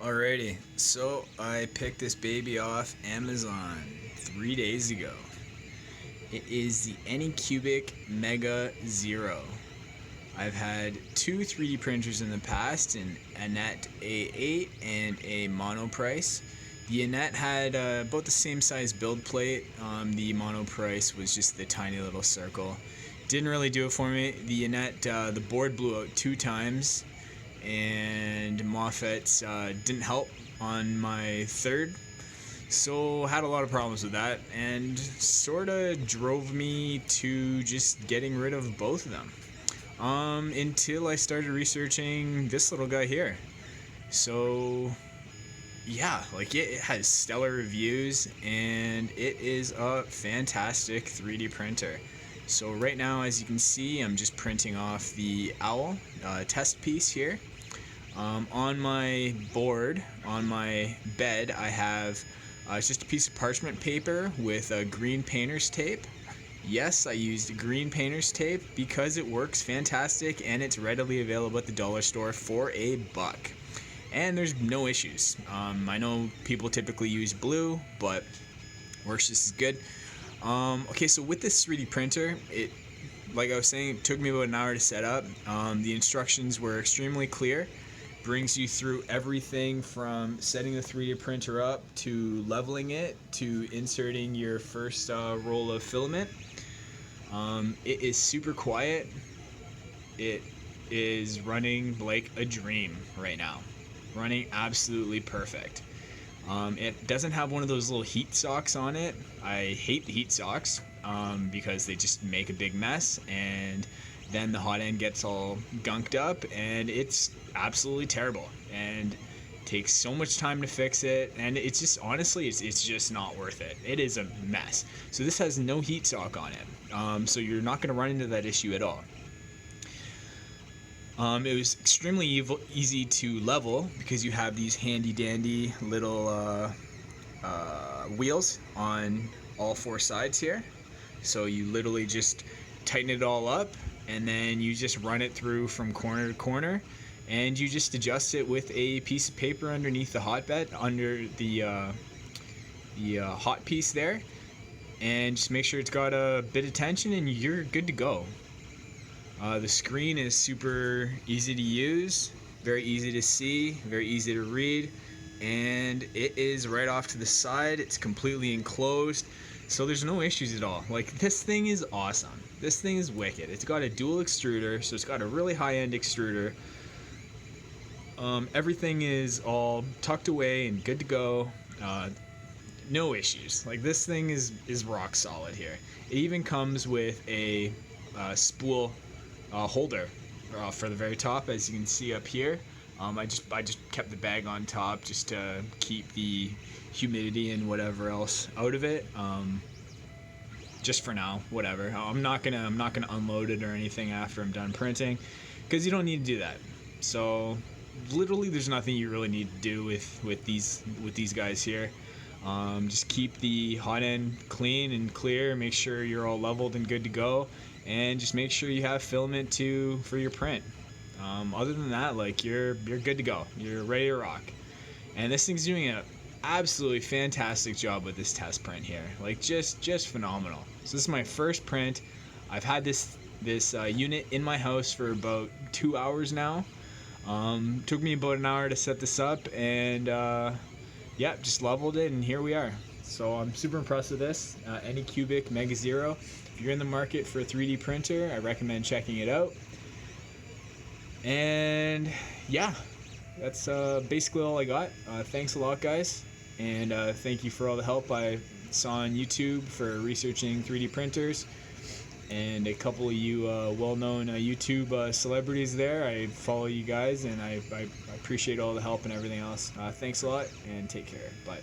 Alrighty, so I picked this baby off Amazon 3 days ago. It is the Anycubic Mega Zero. I've had two 3D printers in the past, an Annette A8 and a Monoprice. The Annette had about the same size build plate. The Monoprice was just the tiny little circle. Didn't really do it for me. The Annette, the board blew out 2 times, and Moffett's didn't help on my third. So had a lot of problems with that, and sort of drove me to just getting rid of both of them. Until I started researching this little guy here. So yeah, like it has stellar reviews, and it is a fantastic 3D printer. So right now, as you can see, I'm just printing off the owl test piece here. On my board, on my bed, I have it's just a piece of parchment paper with green painter's tape. Yes, I used green painter's tape because it works fantastic and it's readily available at the dollar store for $1. And there's no issues. I know people typically use blue, but works just as good. Okay, so with this 3D printer, like I was saying, it took me about an hour to set up. The instructions were extremely clear. Brings you through everything from setting the 3D printer up to leveling it to inserting your first roll of filament. It is super quiet. It is running like a dream right now. Running absolutely perfect. It doesn't have one of those little heat socks on it. I hate the heat socks because they just make a big mess, and then the hot end gets all gunked up, and it's absolutely terrible and takes so much time to fix it, and it's just honestly it's just not worth it. It is a mess. So this has no heat sock on it, so you're not going to run into that issue at all. It was extremely easy to level because you have these handy dandy little wheels on all four sides here. So you literally just tighten it all up, and then you just run it through from corner to corner, and you just adjust it with a piece of paper underneath the hotbed, under the hot piece there, and just make sure it's got a bit of tension, and you're good to go. The screen is super easy to use, very easy to see, very easy to read, and it is right off to the side. It's completely enclosed, so there's no issues at all. Like, this thing is awesome. This thing is wicked. It's got a dual extruder, so it's got a really high-end extruder. Everything is all tucked away and good to go. No issues. Like, this thing is rock solid here. It even comes with a spool holder for the very top, as you can see up here. I just kept the bag on top just to keep the humidity and whatever else out of it. Just for now, whatever. I'm not gonna unload it or anything after I'm done printing, because you don't need to do that. So literally, there's nothing you really need to do with these guys here. Just keep the hot end clean and clear. Make sure you're all leveled and good to go, and just make sure you have filament for your print. Other than that, like, you're good to go. You're ready to rock. And this thing's doing an absolutely fantastic job with this test print here. Like, just phenomenal. So this is my first print. I've had this unit in my house for about 2 hours now. Took me about an hour to set this up, and yeah, just leveled it, and here we are. So I'm super impressed with this Anycubic Mega Zero. If you're in the market for a 3D printer, I recommend checking it out. And yeah, that's basically all I got. Thanks a lot, guys, and thank you for all the help I saw on YouTube for researching 3D printers, and a couple of you well-known YouTube celebrities there. I follow you guys, and I appreciate all the help and everything else. Thanks a lot, and take care. Bye.